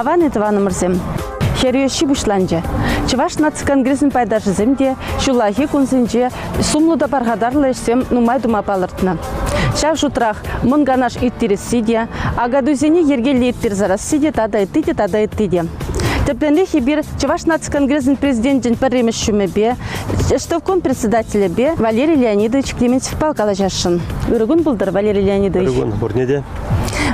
Аван этого намерзем. Херюши бушланча. Чуваш нацконгрессын пайдашыземде, шулахи кунсенче, сумлуда баргадарлышсем нумай дума палыртна. Шав шутрах мынганаш иттирес сидя, агадузени ергелли иттир зарас сидя, тада иттиде. Тепленде хибир Чуваш нацконгрессын президентин пірремеш шумебе, штовком председателя бе Валерий Леонидович Клементьев палкала жашын. Үрігін бұлдыр, Валерий Леонидович. Үрігін, бұрнеде?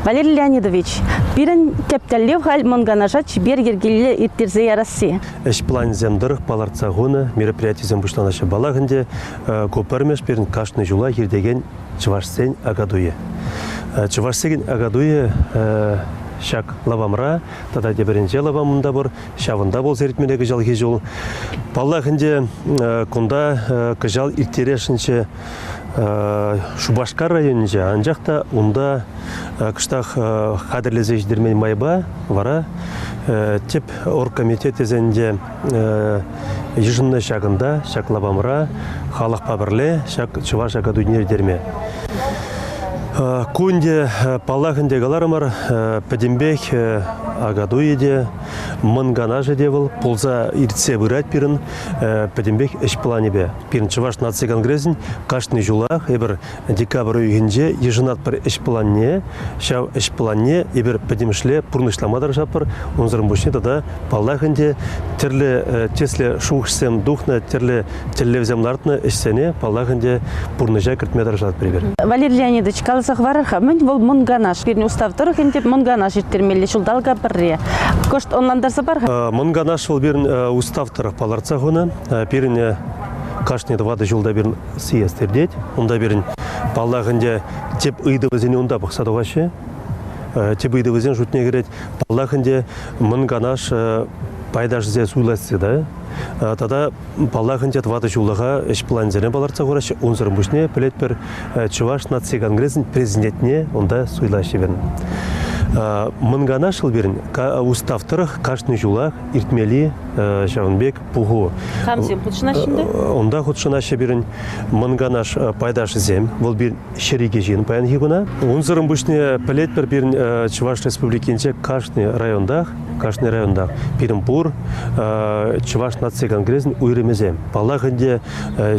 Валерий Леонидович, бірін кептеллев халь мынганаша чибер ергелли иттирзе ярасы. Эш план земдырық баларца ғуны, мероприятий зем бұшланашы балағынде, көпірмеш бірін қашны жула ердеген Чувашсен агадуе. Чувашсен агадуе шак лавамра, тада деберенже лавамында бұр, шавында бол зерітменегі жалғы жол. Балағынде күнда күжал иртерешінші Шубашкар районынжа, анжақта онда кыштақ қадірлезе ждермен майба вара, теп оргкомитет езенде ежінні шағында, шак лавамра, халық пабірле, шак Чуваш агадуйнер дерме. Күнде палағынде қаларымар пәдембек агадуеде, мынганажы девіл, пулза иртсе бұрат бірін пәдембек әш планы бе. Бірін Чуваш нация конгрессін қашны жулақ, әбір декабр үйгенде ежінат бір әш планне, шау әш планне, әбір пәдемшле пұрнышламадар жапыр, онзырын бұшне тада палағынде терлі тесле шуғышсем дұхны, терлі телевземлартны әшсене палағынде пұрныжа кіртмедар жат бір. Валерий Леонидович, Захвараха, мен бол мунганаш, бирни уставтырых инде мунганаш иртермелли шулдалга бірре. Кошт онландарса барха? Мунганаш бол бирн уставтырых паларца ғуна, бирни кашни двады жылда бирн сиястердет, онда бирн паллағынде теп ыйдывызыне онда бұқсадуғашы, теп ыйдывызын жұтне керет, паллағынде мунганаш пайдашызе суйласы да. Тада паллағынде двады жылыға эш планзене баларца ғорашы, онзырын бұшне пілет бір Чуваш нация конгрессін президентіне онда суйлашы берін. Мынганаш берін уставтырық қашны жылақ иртмели Шавынбек пұғу. Қамзем құтшынашында? Онда құтшынашы берін мынганаш пайдашы зем, ол бір шереге жиын паян хигуна. Онзырын бұшне пілет бір берін Чуваш республикенше қашны райондақ, берін бұр Чуваш нация конгрессін үйремезем. Палағынде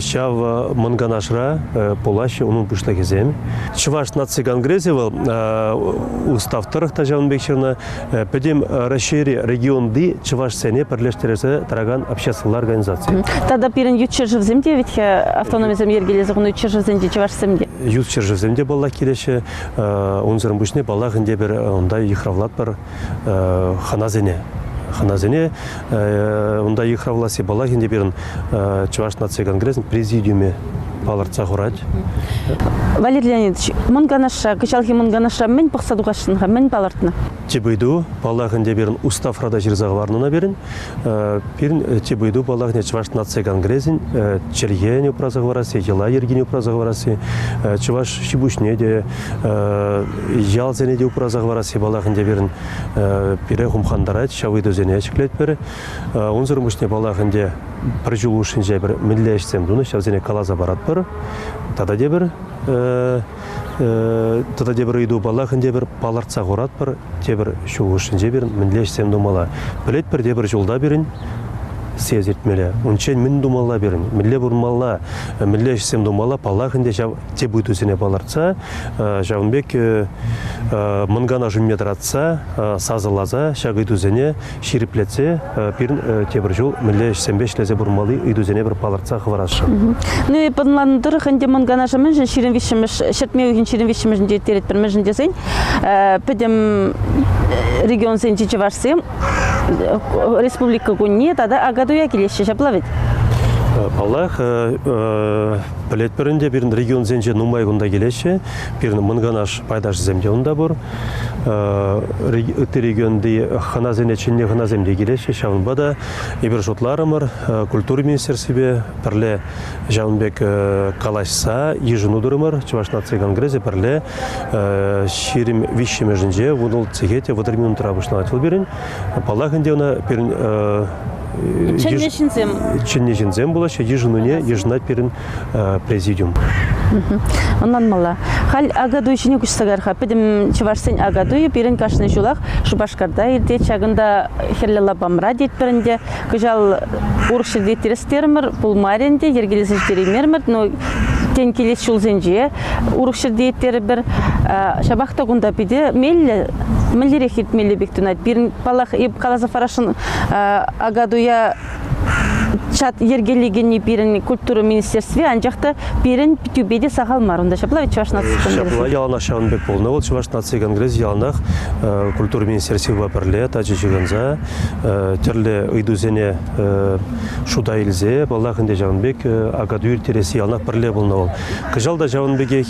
шав мынганашра полашы оның бұшла кезем. Чуваш нация конгрессы уставтырық та Жавынбек шырна пәдем расшири регионды Чуваш сәне пірлештересі тараган общественный организация. Тада бірін ютчержівземде, ведь автономизм ергелезі ғыны ютчержівземде, Чувашсемде? Ютчержівземде балла келеші, онзырын бұшне баллағынде бір онда ихравлат бір ханазене. Онда ихравласы баллағынде бірін Чуваш нация конгрессін президиуме паларца ғұрад. Валерий Леонидович, мынганаша, кычалхи мынганаша мен пақсадуғашынға, мен палартына? Тебойду, палағынде берін уставрада жерзағварнына берін. Тебойду палағынде Чуваш нация конгрессін чергене ұпразағварасы, ела ергене ұпразағварасы, Чуваш шибушнеде, ялзенеде ұпразағварасы палағынде берін пире хумхандарат, шавыйды зене әшіклет бері. Онзырын бұшне палағынде бір жылу үшінже бір мүлі әшсем дуны, шавзене калаза барат бір. Тада дебір үйду балағын дебір паларца ғорат бір, дебір шуғышын дебір мінлешсем думала. Білет бір дебір жолда берін, сезертмелі. Ончен мін думала берін, мінле бұрмала, мінлешсем думала, палағын де теб үйтусіне баларца, Жавынбек мыңгана жүммедіратса, сазылаза, шақ үйтусіне шириплетсе, бірін тебір жол мінлешсем бешлезе бұрмалы үйтусіне бір паларца қыварашы. Ну и поднландырық инде мыңгана жымын жын ширин вишіміш, шертмеуген ширин вишіміш жын дейтерет бір мүжін десен, пөдем регион сен Чувашсем, республика күнне, тада агадуя келеші жаплавет. Аллах білет бірінде бірін регион зенже нумай күнда келеші, бірін мынганаш пайдаш земде ұнда бұр. Үтті регионды қана зене чынне қана земде келеші, Шавынбада ебір жотларымыр, культура министерсібе, бірле Жавынбек калашса, ежін ұдырымыр, Чуваш нация конгрессе бірле шерім вишіме жынже, ұдыл цегете, вадырмен ұнтыра бұшына атыл берін. Палағынде ұна бірін Ченнешинзем была, что еженуне, еженат перен президиум. Ondan mala. Hal agaduy içine kuşsagarha. Pedim çivarsın agaduy birin kaşını julak. Şu başkarda irde çagında herlela bamra detperinde. Kıjal urşir detiristermer. Bulmarinde yergelizişterimermer. No tenkilis şulzenci. Urşir deteri bir şabakta gunda bide melli rehit melli bektunat. Birin palak ip kalaza faraşın agaduya Çat yergelligini birin kulturu ministerstvi ancakta birin tübede sağalmar onda şapla Çuvaş Nации Şapla яланах Шавынбек болна ол Чуваш Нации Конгресс яланах культура министерстве вапырле тачы жыгынза терле ыйдузене шуда илзе баллахынде Жавынбек агадуир тересі яланах пырле болна ол. Кыжалда Жавынбекек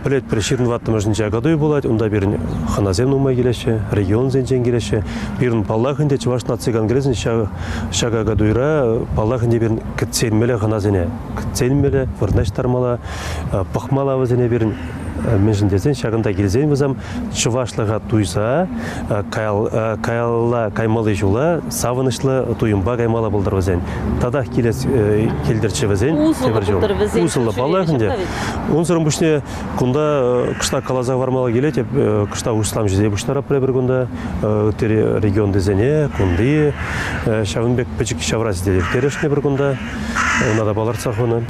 пілет преширін ваттымыжынче агадуй болады, онда бірін ханазем нумай келеші, регион зенчен келеші, бірін баллахынде Чуваш Нации Конгрессын шага агадуйра Паллахынде берін кітселмелі ғаназене, кітселмелі, вырнаштармала, пықмала өзіне берін мен десен шағында келзен бізім Чувашлыға туйса, каймалы жула, савынышлы туйымба каймала болдар өзен. Тадақ келдірші өзен, ұсылы Паллахынде. Онсырын бүшіне күнда қышта қалаза вармала келет, қышта ұслам жүзе бүштара бір күнда, өттері регион дезене, күнді, Шавынбек пәчік шавраз дедер терешіне бір күнда, онада балар цахуны.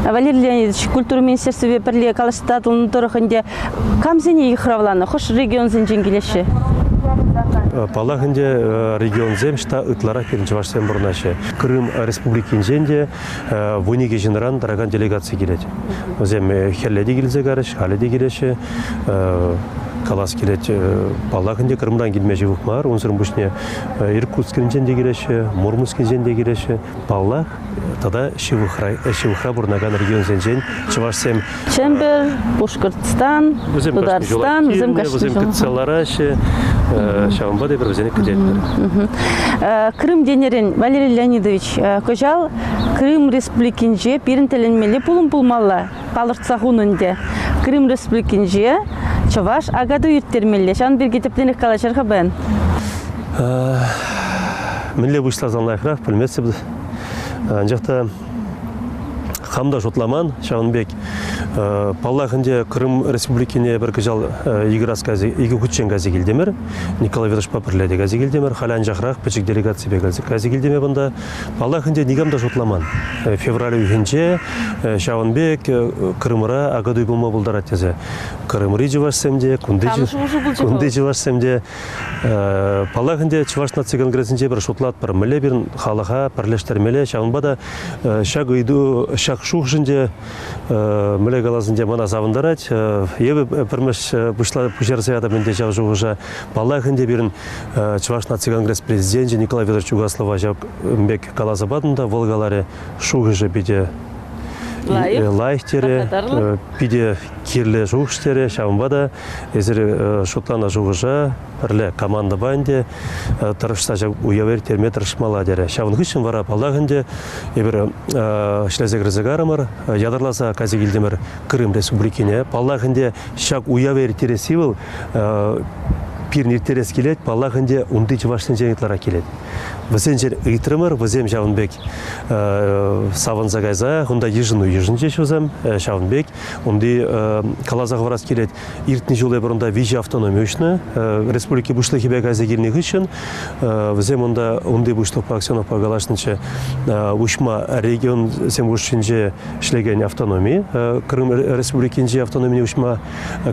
Валерий Леонидович, культура министерстве бірле қалаштатылын тұрықынде камзене ихравланы, хош регион зенжен келеші? Палахынде регион земшта ытлара перінші вашсен бұрнашы. Крым республикинженде вөнеге жиныран дараган делегация келет. Өзем херледе келзе қарыш, халеде келеші, Калас келет Палахынде Крымдан келмежі ұқмар, онсырын бүшіне Иркутскінженде келеші, Мурманскінженде келеші, Палах, тада Шивыхра бұрнаган регион зенжен, Чувашсем. Чембер, Башкортстан, Дударстан, өзім кітселарашы, Шавынбады бір өзені күдеттір. Крым денерін, Валерий Леонидович, көжал Крым республикинже бірін тілінмелі пұлын пұлмалла, қалыртсағынынде. Крым республикинже Чуваш агаду үттермелі. Шан бір кетіпленік қалашырға бән? Мінле бұшлазан лайқырақ, білмесі біз. Анжақта Хамда Жотламан, Шавынбек, Паллахынде Крым республикине бір кыжал играс гази, игі күтчен гази келдемір, Николай Ведош Папырледі гази келдемір, халян жақырақ пічік делегация бе гази келдеме бұнда. Паллахынде Нигамда Жотламан, февраль үйгенче Шавынбек Крымыра агадуй болма бұлдар аттезі. Крымыры жывашсемде, күнді жывашсемде, Паллахынде Чуваш Нации Конгрессінде бір шотлат бір мүлі бірін халыға пірлештер мүлі, Шавынбада шаг үйду, шаг шух жінде мүлі қаласында мана завындарад. Ебі бірміш бұшарсы ада менде жау жуғыжа Паллахынде бірін Чуваш Нации Конгресс президенті Николай Ведорович Угаслова жау бек қалазы бадында волгалары шуғыжы биде лайықтері, биде керлі жуғыштері, Шавынбада езірі шотлана жуғыжа бірлі команда байынде тұрышса жау уявер терме тұрышмала дәрі. Шавын күшін вара Паллахынде ебір шлезек рызыгарымыр, ядарласа қазі келдемір Крым республикине. Паллахынде шақ уявер тересі был, пирн иртерес келет, Паллахынде унды Чувашын женетлара келет. Візен жер ұйтырымыр, візем Жавынбек савын загайза, онда ежіну ежінже шозам Шавынбек, онды қалазағы варас келет, иртні жолы бұрында вижі автономия үшіні, республики бұшлы хебе газы келіне үшін, візем онда онды бұшлық па аксионов па галашнынче ұшма регион сен бұшынже шлеген автономия, Крым республикинже автономия ұшма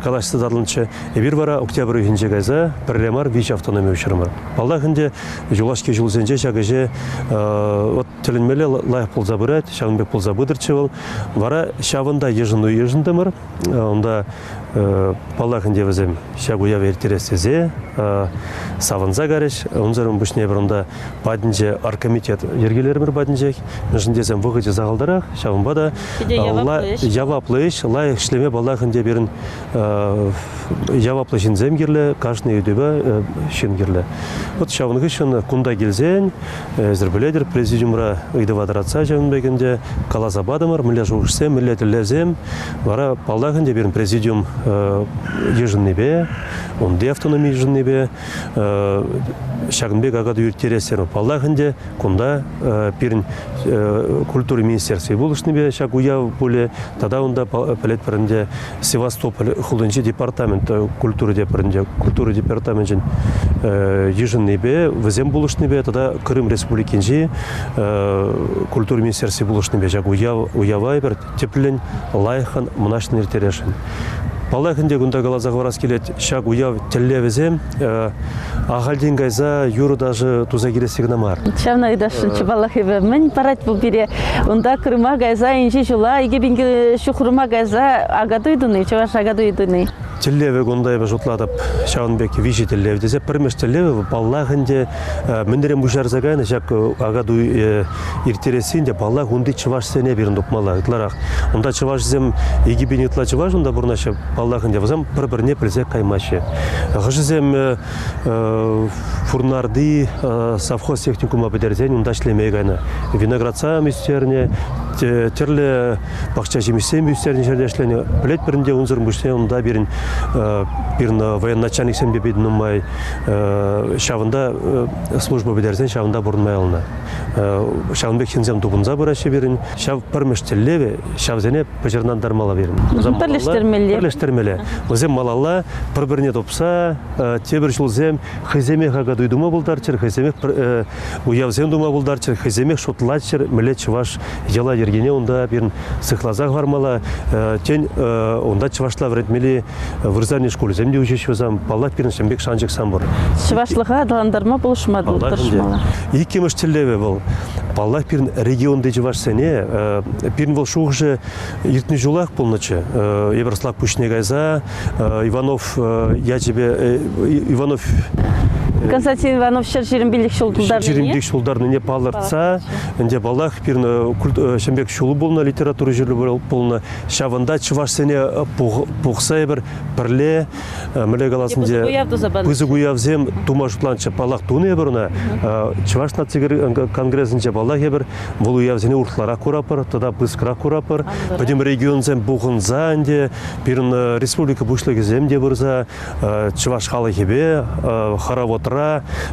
калашсы задылынче, бір вара октябрь үйінже газа, бірлемар вижі автономия үшірімір. Паллахынде жолашке жол зенже шагыже тілінмелі лайық болза бұрад, Шавынбек болза бұдырчы бол. Вара Шавында ежіну ежіндімір, онда Паллахынде візім шагуя вертересезе, савынза қарыш, онзарым бүшіне бір онда бадынже аркомитет ергелерімір бадынжек, мүшіндесем вғыжы зағалдарақ, Шавынбада яваплыш, лайық шлеме Паллахынде берін яваплы жінзем керлі, қашны өдебі шын керлі. Шавынғы үшін күнда келзен, зірбіледір президиумра ұйдывадыратса жауынбегінде қалазабадымыр, мүлі жуғышсем, мүлі тіллезем, бара палдағынде берін президиум ежіннебе, онды автономия ежіннебе, шағынбек ағады үйіртерестерін палдағынде, күнда берін культура министерстве болышнебе, шақ уяв боле, тада онда пәлет бірінде Севастополь құлынжы департамент культура департаментін ежіннебе, візем болышнебе, тада Крым республикенжі культура министерстве болышнебе, шақ уявай бір теплен лайхан мұнашын ертерешін. Палахынде күнда қалазағы барас келет, шақ уяв тілі візем, ағалден қайза, юры даже туза келесігіна мар. Шавна үйдашын чыбалах ебі, мен парат бұл бере, онда Крыма қайза, инжи жула, еге бенге шухырма қайза, ағады үйдуны, чываш ағады үйдуны. Тіллеві ғондай бі жұтладып, Шауынбек вижи тіллеві дезе, бірмеш тіллеві баллағынде міндерен бұжар зағайны, жақ ағаду ертересінде баллақ онды чываш сене берін допмала. Онда чываш зем егебен етла чываш, онда бұрнашы баллағынде вазам бір-біріне пілзе қаймашы. Ғыжызем фурнарды совхоз техникума бідерден онда шлемей ғайны. Виноградца мүстеріне, терлі бақша жемістен мүстеріне жердешлені. Білет бірінде онзырын бұшне, онда берін военачальник сен бебедін ұмай шавында служба бедерден шавында бұрынмай алына. Шавынбек хензем дұбынза бұрашы берін, шав пірміштіллеве, шавзене пөжернан дармала берін. Бірлештермелі. Өзем малалла бір-біріне допса, тебір жылзем хыземе ғаға дұйдыма бұлдарчыр, хыземе уявзем дума бұлдарчыр, хыземе шотлачыр, мілет чываш ела ергене онда берін сықлазақ бармала, тен онда чывашла вредмелі вырзарный школы земде учещу зам паллах пирн шембек шанжик самбор. Шывашлыға адаландарма болышмады отыршмала. Екі мүштіллеве бұл. Паллах пирн регионды жываш сене, пирн бұл шуғжы ертіні жолақ болнычы. Ебірслақ пүшіне гайза, Иванов Константин Иванов жерімбелік шулдарны не палыртса,інде балах пирн шембек шулы болна, литература жерлі болна, шавында чываш сене пұқса ебір бірле, мүлі қаласында пызы гуявзем тума жұтланчы палах туны ебірна, чываш нацигер конгрессінде балах ебір, бұл уявзене уртлара курапыр, тада пызкыра курапыр, бәдем регионзем бұғынзаінде, пирн республика бұшлығы земде бұрза, чываш халы хебе, харавотыр,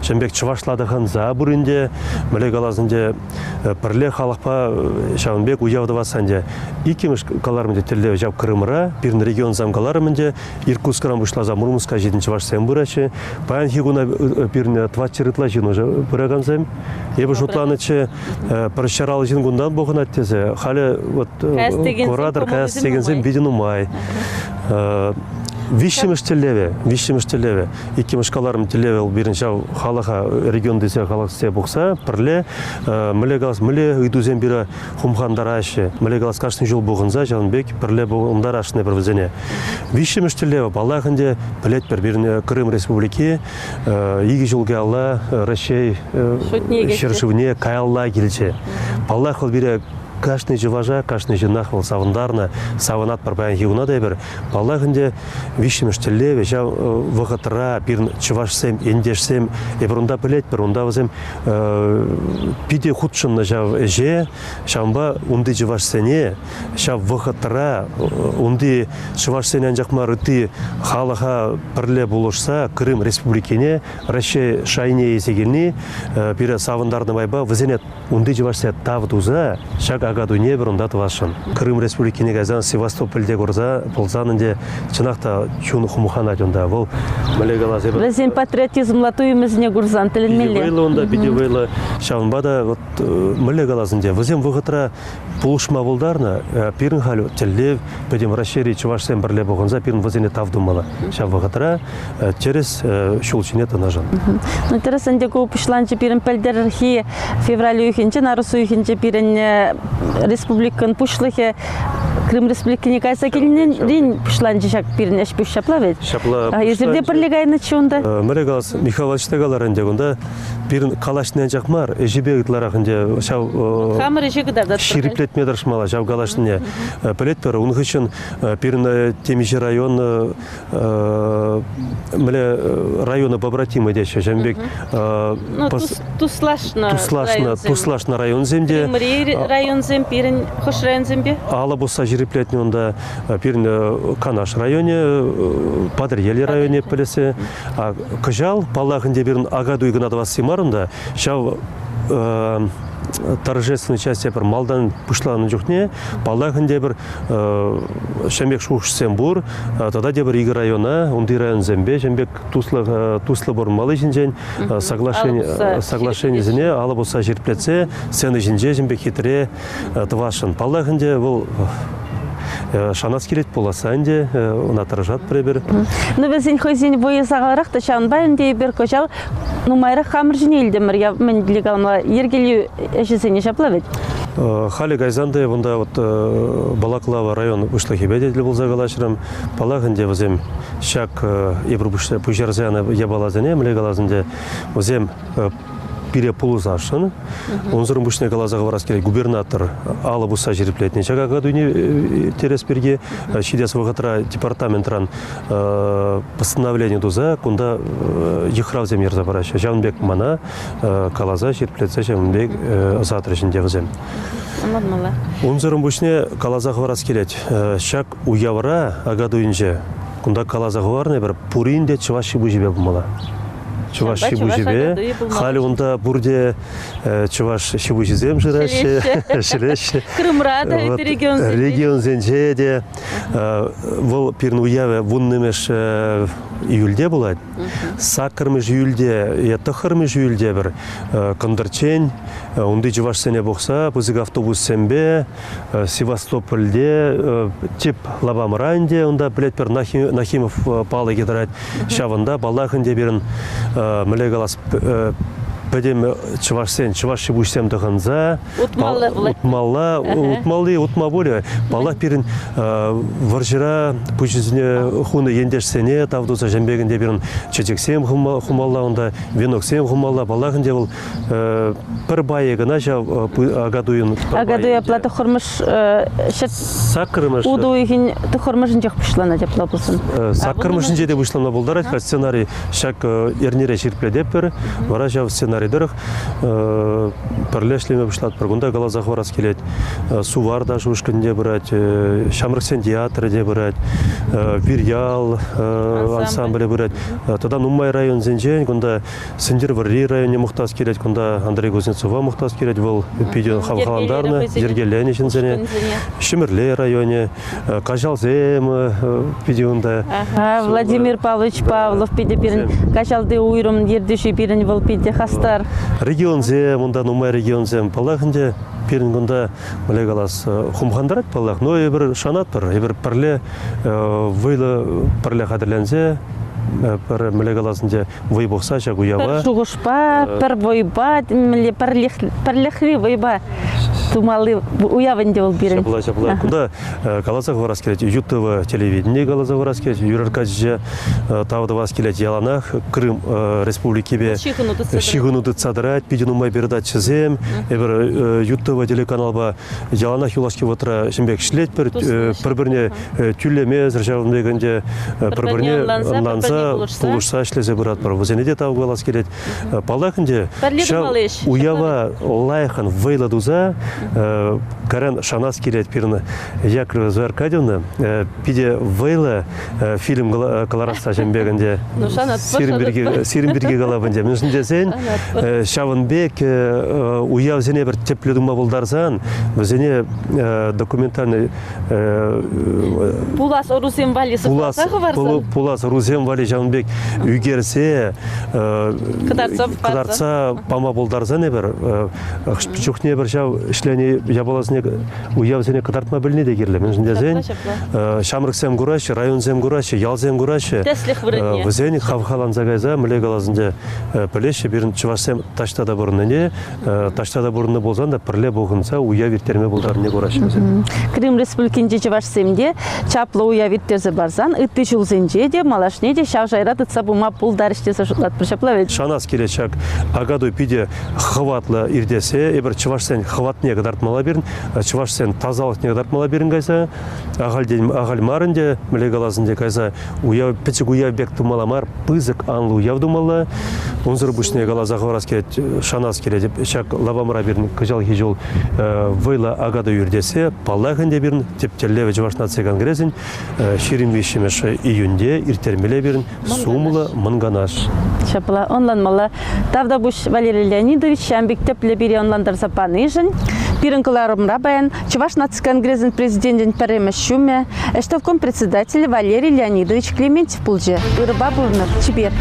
шембек чывашладыған за бүрінде, мүлі қалазында бірле халықпа Шауынбек уявдыва санде. Икеміш қаларымында тілдегі жау Крымыра, бірін регион замғаларымында, Иркутскарам бұшлаза Мурманска жетін чываш сән бұрачы, баян хигуна бірін тватчырытла жын уже бұраган зәм. Ебі жұтланычы бірішаралы жын ғындан бұғын әттезі. Халі корадыр кәс деген зәм бедін ұмай. Вишемеш тілеве. Икемеш қаларым тілеве ол бірінші халыға регион десе халықсе бұқса, бірле, мүлі үйдузен бірі хумхандар ашы, мүлі қалас қашын жол бұғынза, Шауынбек бірле бұғындар ашыны бір візіне. Вишемеш тілеве, балағынде білет бірін Крым республики, егі жолге алла, Рашей, Шершівне, Каялла келче. Балақ ол бірі Кашны жыважа, кашны жинах был савындарна, савынат парбаян хигуна да бір. Балағынде вишемеш тіллеве, жа вғытыра, бірін чывашсем, ендешсем, ебірунда білет бір, онда візем пиде худшынны жав же, шамба унды жывашсене, шав вғытыра, унды чывашсенен жақмар үті халыға бірле болышса, Крым республикене, Рашей шайне есегеліне, бірі савындарны байба, візенет унды жывашсе тавдуза, шаг агаду не бір ұндаты вашын. Крым республикене газан Севастопольде көрза, болзанынде чынақта чуны хумухан айтында. Бұл мәлегалаз ебір. Візен патриотизм латуымызне көрзан тілінмелі. Бейді онда, бейді вейлі шауынбада мәлегалазынде. Візен вғытыра бұлышма болдарына, пирін халю тілдев, бәдем Рашери чывашсен бірле болғанза, пирін візене тавдымала. Шау вғытыра через шулчине тынажын. Интересанде көп ұшланчы пирін пәлдерхи февраль үйхінчі, нарысы үйхінчі пирін республикан пушлыхе Крым Республикіне кайса келінен рин пішланжы шак бірін әшпеш шаплавет. Езірде бірлік айны чуында? Мәрі қалас Михайловичта қаларынде, онда бірін қалашынен жақмар, әжібегітларақынде Хамыр ежігідарда шириплетмедір шмала, жау қалашынне. Пілет бір, оның үшін бірін темежі район, районы побратимы деші, жәмбек Туслашна район земде. Район зем, бірін хош район зембе? Ала болса жириплетне онда бірін Канаш районе, Падырели районе пілесі. Күжал, паллағынде бірін Агадуй гынадова симарында, шау торжественный часть бір малдан пушланын жүхне, паллағынде бір шәмбек шуғышсен бұр, тада де бір игі района, онды район зембе, шәмбек туслы бұр малы жінжен, соглашение зіне, алы болса жириплетсе, сені жінже шәмбек хитіре тывашын. Паллағынде бұл шанас келет боласа әнде, она тыржат бір-бір. Бізін көзін бойы сағаларақ та шанбайын дей бір көжал, нумайрық қамыр жіне елдемір, мен білек алма, ергелі әшесіне шаплавет? Хали гайзанды, бұнда Балаклава район ұшлахебедетлі бұл зағалашырым. Палағынде өзем шак ебір пұжарзияны ебалазыне, мүлек алазынде өзем бире пулуз ашын. Онзырын бүшіне қалазаға барас керек губернатор алы бұса жириплетіне. Чагаға дүйіне терес берге шидес вағытыра департаментран постановление дуза, кунда ехрав зем ерза барашы. Жанбек мана қалаза жириплетсе жанбек затрышын девзем. Онзырын бүшіне қалазаға барас келет. Шак уявра ага дүйінже. Кунда қалазаға барны бір пуринде чываши бұжебе бұмала. Чуваш шибужебе, хали онда бурде чуваш шибужезем жираше, шилеше. Крымрада, это регион зенже. Регион зенжеде. Вол пирн уяве вуннымеш июльде булат. Сакырмыш июльде, тахырмыш июльде бір кондырчен. Онды чуваш сене бокса, бузыг автобус сембе, Севастопольде, тип Лабамранде, онда білет бір Нахимов палы кедірат. Шавында балахынде бірін Мілегалас пәдем чывашсен, чывашшы бұшсем дұғынза, ұтмалы, ұтма болы. Бала перін варжыра бұшызіне хуны ендешсене, тавдуза жәмбегінде берін чечексем хумалла, онда веноксем хумалла, балағынде бұл бір байы ғына жау ағадуын. Ағадуя платы құрмыш удуығын тұқырмышын жоқ бұшлана деп лабылсын. Сақырмышын жеде бұшлана болдар, сценарий шак ернере шерпледеп бір, вара жау сценарий дырық, пірлешлеме бұшлат бір, ғында қалазақ варас келет, сувар да жуышкінде бұрат, шамрықсен театры де бұрат, вирял ансамблі бұрат. Тадан Уммай район зенжен, ғында Сендер Варри районе мұқтаз келет, ғында Андрей Кузнецова мұқтаз келет, бұл пейден хавхаландарны, Зергелені жінзене, Шемірле районе, Кажалзем пейденда. Владимир Павлович Павлов пейде бірін, Кажалды уйрым ердеші бірін бұл пейде хаста. Регионзе, мұнда Уммай регионзе палағынде, перін ғында мүлі қалас хумхандарат палақ, но ебір шанат бір, ебір пірле, вайлы пірле қадырлензе, пір мүлі қаласынде вай боқса жақ уява. Пір жұғышпа, пір войба, пірліхри войба. Тумалы уявынде ол бірін. Шапыла. Куда қалазақ варас келет, ЮТВ телевидение қалазақ варас келет, Юраркадже тавды варас келет, Яланах, Крым республикебе шиғынуды цадырат, пиден Уммай передачы зем, ЮТВ телеканалба Яланах юлашки ватыра шымбек шлет бір-біріне түллеме, зіржауындегінде бір-біріне нанса, полушса шлезе бұрат бар. Вазенеде тавы варас келет. Палақынде уява лайхан вайладуза, Карен шанас келет пирна Якова Зуаркадьевна, пиде вейла фильм колораса жембегінде Сиренберге қалабынде. Мүшінде сен Шавынбек уяв зене бір тепледума болдарзан, зене документальный Пулас Рузем Вали сықласағы барсын? Пулас Рузем Вали Шавынбек үйгерсе қыдарца пама болдарзан бір, жүхне бір жау және ябаласыне уявсене кадартма біліне де керлі. Мен жіндезен шамрыксем гураши, районсем гураши, ялсем гураши. Теслих вырыне. Візен хавхалан загайза, мүле қалазында пілеші бірін чывашсем таштада бұрыныне, таштада бұрыны болсан да пірле болғынса уя виртерме болдарыне гураши. Крым Республикинде чывашсемде чаплы уя виртерзе барзан, ытты жылзенже де, малашне де шав жайрат ытса бума пул дарыштеса шутлат прышаплавет. Шанас келечак агаду пиде хватлы ирдесе, ебір чывашсен хватне кадартмала берін, чывашсен тазалық не кадартмала берін кайса, ағалмарынде, мүле қалазында кайса печек уя бек тумаламар, пызык анлы уяв думала, онзыр бұшне қалаза қаварас келет, шанас келет, шак лабамыра берін кыжал хижол вайла агаду ирдесе, паллахынде берін, тептерлеве чываш нация конгрессин, ширин вишемеш июнде, иртермеле берін, сумлы мынганаш. Шапла онланмала. Тавда буш Валерий Леонидович шамбик тепле бири онландар запаныжын. Пирынкаларымра баян Чуваш нация конгрессин президентин пәрема шуме, эштовком председатель Валерий Леонидович Клементьев пулже. Ирыба бурныр, чибер.